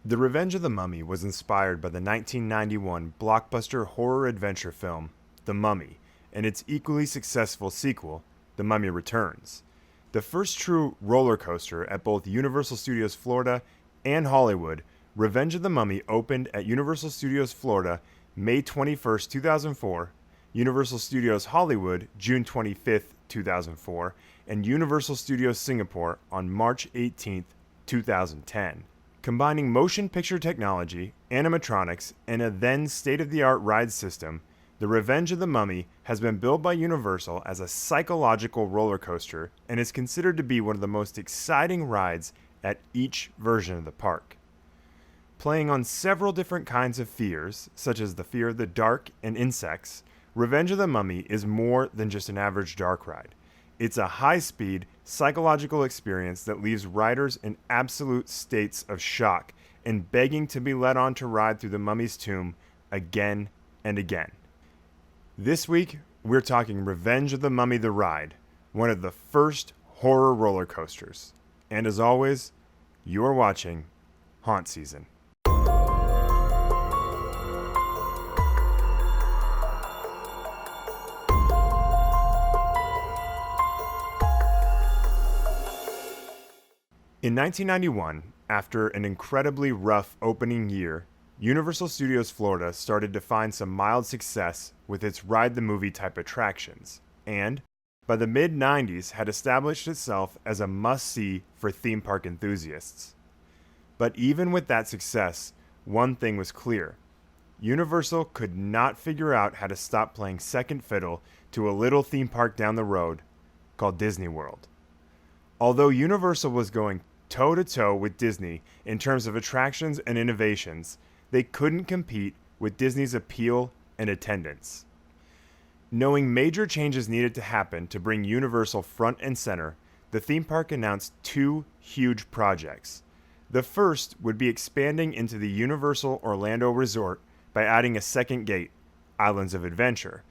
The Revenge of the Mummy was inspired by the 1991 blockbuster horror adventure film, The Mummy, and its equally successful sequel, The Mummy Returns. The first true roller coaster at both Universal Studios Florida and Hollywood, Revenge of the Mummy opened at Universal Studios Florida May 21, 2004, Universal Studios Hollywood June 25, 2004, and Universal Studios Singapore on March 18, 2010. Combining motion picture technology, animatronics, and a then state-of-the-art ride system, The Revenge of the Mummy has been billed by Universal as a psychological roller coaster and is considered to be one of the most exciting rides at each version of the park. Playing on several different kinds of fears, such as the fear of the dark and insects, Revenge of the Mummy is more than just an average dark ride. It's a high-speed, psychological experience that leaves riders in absolute states of shock and begging to be let on to ride through the mummy's tomb again and again. This week, we're talking Revenge of the Mummy the Ride, one of the first horror roller coasters. And as always, you're watching Haunt Season. In 1991, after an incredibly rough opening year, Universal Studios Florida started to find some mild success with its Ride the Movie type attractions, and by the mid-90s had established itself as a must-see for theme park enthusiasts. But even with that success, one thing was clear. Universal could not figure out how to stop playing second fiddle to a little theme park down the road called Disney World. Although Universal was going toe-to-toe with Disney in terms of attractions and innovations, they couldn't compete with Disney's appeal and attendance. Knowing major changes needed to happen to bring Universal front and center, the theme park announced two huge projects. The first would be expanding into the Universal Orlando Resort by adding a second gate, Islands of Adventure,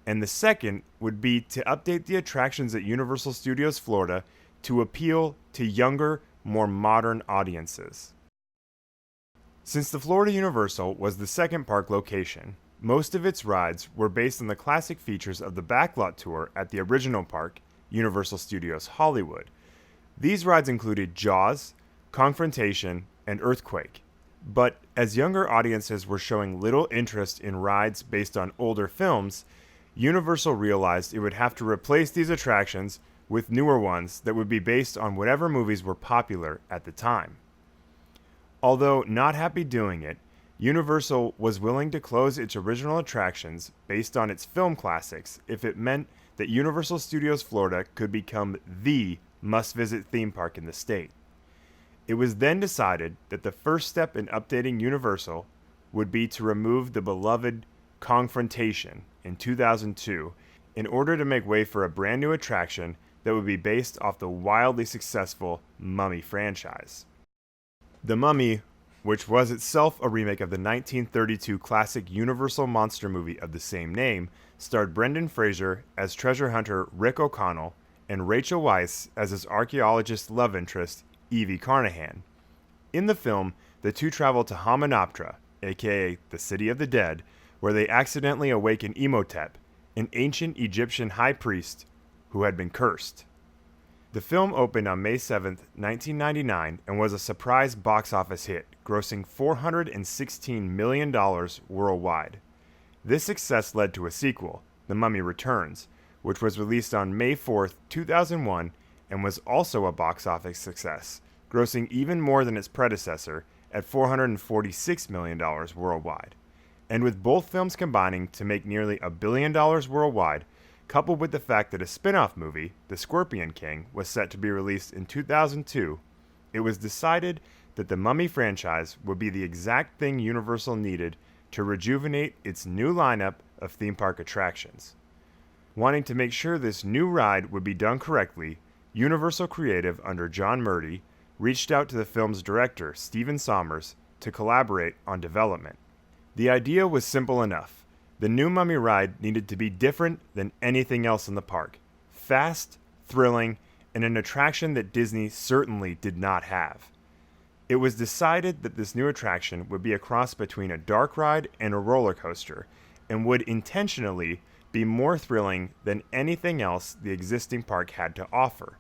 and the second would be to update the attractions at Universal Studios Florida to appeal to younger, more modern audiences. Since the Florida Universal was the second park location, most of its rides were based on the classic features of the backlot tour at the original park, Universal Studios Hollywood. These rides included Jaws, Confrontation, and Earthquake. But as younger audiences were showing little interest in rides based on older films, Universal realized it would have to replace these attractions with newer ones that would be based on whatever movies were popular at the time. Although not happy doing it, Universal was willing to close its original attractions based on its film classics if it meant that Universal Studios Florida could become the must-visit theme park in the state. It was then decided that the first step in updating Universal would be to remove the beloved Confrontation in 2002 in order to make way for a brand new attraction that would be based off the wildly successful Mummy franchise. The Mummy, which was itself a remake of the 1932 classic Universal monster movie of the same name, starred Brendan Fraser as treasure hunter Rick O'Connell and Rachel Weisz as his archaeologist love interest Evie Carnahan. In the film, the two travel to Hamunaptra, aka the City of the Dead, where they accidentally awaken Imhotep, an ancient Egyptian high priest who had been cursed. The film opened on May 7, 1999 and was a surprise box office hit, grossing $416 million worldwide. This success led to a sequel, The Mummy Returns, which was released on May 4, 2001 and was also a box office success, grossing even more than its predecessor at $446 million worldwide. And with both films combining to make nearly $1 billion worldwide, coupled with the fact that a spin-off movie, The Scorpion King, was set to be released in 2002, it was decided that the Mummy franchise would be the exact thing Universal needed to rejuvenate its new lineup of theme park attractions. Wanting to make sure this new ride would be done correctly, Universal Creative under John Murdy reached out to the film's director, Stephen Sommers, to collaborate on development. The idea was simple enough. The new Mummy ride needed to be different than anything else in the park. Fast, thrilling, and an attraction that Disney certainly did not have. It was decided that this new attraction would be a cross between a dark ride and a roller coaster, and would intentionally be more thrilling than anything else the existing park had to offer.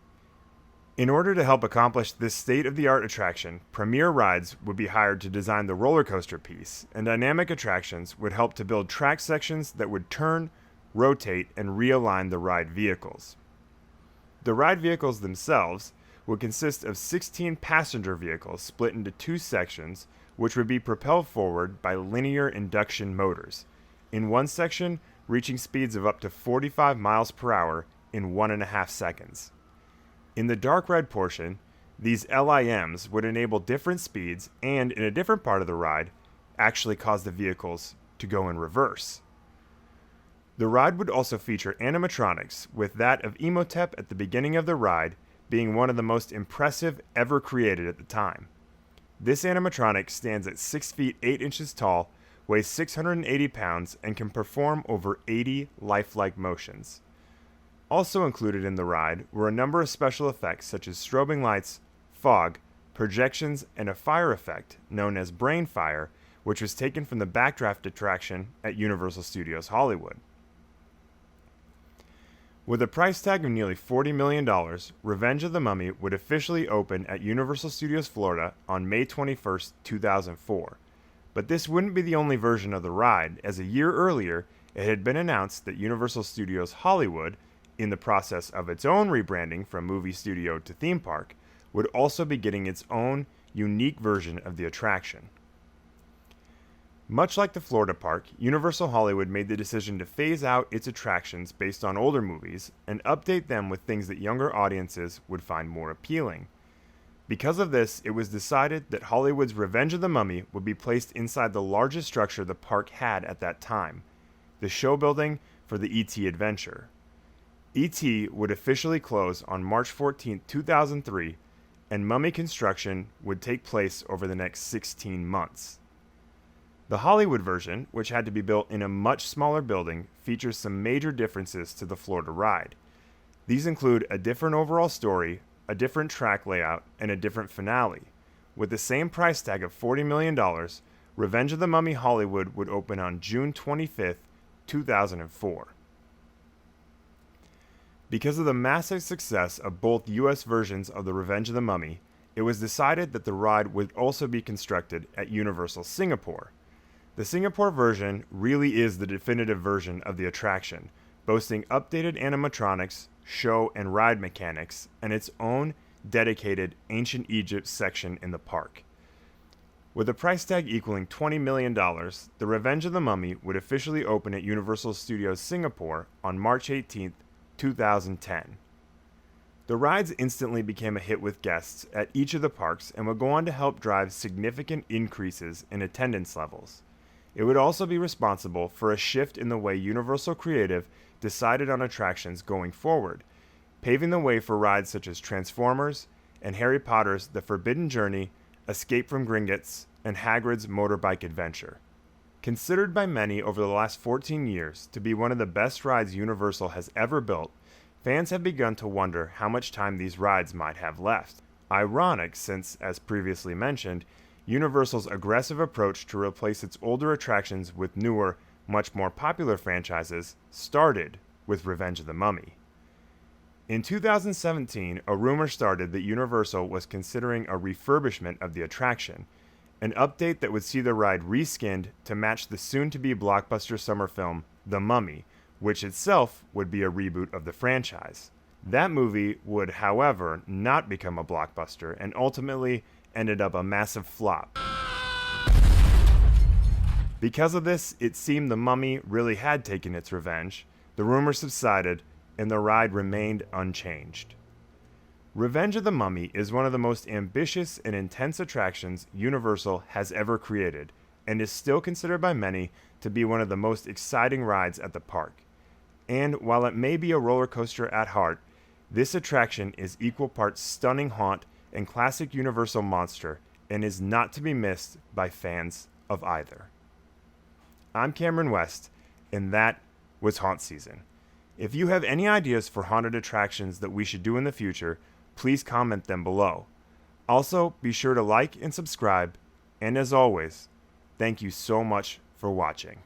In order to help accomplish this state-of-the-art attraction, Premier Rides would be hired to design the roller coaster piece, and Dynamic Attractions would help to build track sections that would turn, rotate, and realign the ride vehicles. The ride vehicles themselves would consist of 16 passenger vehicles split into two sections, which would be propelled forward by linear induction motors, in one section reaching speeds of up to 45 miles per hour in 1.5 seconds. In the dark ride portion, these LIMs would enable different speeds and, in a different part of the ride, actually cause the vehicles to go in reverse. The ride would also feature animatronics, with that of Imhotep at the beginning of the ride being one of the most impressive ever created at the time. This animatronic stands at 6 feet 8 inches tall, weighs 680 pounds, and can perform over 80 lifelike motions. Also included in the ride were a number of special effects such as strobing lights, fog, projections, and a fire effect known as Brain Fire, which was taken from the Backdraft attraction at Universal Studios Hollywood. With a price tag of nearly $40 million, Revenge of the Mummy would officially open at Universal Studios Florida on May 21, 2004. But this wouldn't be the only version of the ride, as a year earlier it had been announced that Universal Studios Hollywood, in the process of its own rebranding from movie studio to theme park, would also be getting its own unique version of the attraction. Much like the Florida park, Universal Hollywood made the decision to phase out its attractions based on older movies and update them with things that younger audiences would find more appealing. Because of this, it was decided that Hollywood's Revenge of the Mummy would be placed inside the largest structure the park had at that time, the show building for the E.T. adventure. E.T. would officially close on March 14, 2003, and Mummy construction would take place over the next 16 months. The Hollywood version, which had to be built in a much smaller building, features some major differences to the Florida ride. These include a different overall story, a different track layout, and a different finale. With the same price tag of $40 million, Revenge of the Mummy Hollywood would open on June 25, 2004. Because of the massive success of both US versions of the Revenge of the Mummy, it was decided that the ride would also be constructed at Universal Singapore. The Singapore version really is the definitive version of the attraction, boasting updated animatronics, show and ride mechanics, and its own dedicated Ancient Egypt section in the park. With a price tag equaling $20 million, the Revenge of the Mummy would officially open at Universal Studios Singapore on March 18, 2010. The rides instantly became a hit with guests at each of the parks and would go on to help drive significant increases in attendance levels. It would also be responsible for a shift in the way Universal Creative decided on attractions going forward, paving the way for rides such as Transformers and Harry Potter's The Forbidden Journey, Escape from Gringotts, and Hagrid's Motorbike Adventure. Considered by many over the last 14 years to be one of the best rides Universal has ever built, fans have begun to wonder how much time these rides might have left. Ironic since, as previously mentioned, Universal's aggressive approach to replace its older attractions with newer, much more popular franchises started with Revenge of the Mummy. In 2017, a rumor started that Universal was considering a refurbishment of the attraction, an update that would see the ride reskinned to match the soon-to-be blockbuster summer film The Mummy, which itself would be a reboot of the franchise. That movie would, however, not become a blockbuster and ultimately ended up a massive flop. Because of this, it seemed The Mummy really had taken its revenge. The rumor subsided, and the ride remained unchanged. Revenge of the Mummy is one of the most ambitious and intense attractions Universal has ever created, and is still considered by many to be one of the most exciting rides at the park. And while it may be a roller coaster at heart, this attraction is equal parts stunning haunt and classic Universal monster, and is not to be missed by fans of either. I'm Cameron West, and that was Haunt Season. If you have any ideas for haunted attractions that we should do in the future, please comment them below. Also, be sure to like and subscribe, and as always, thank you so much for watching.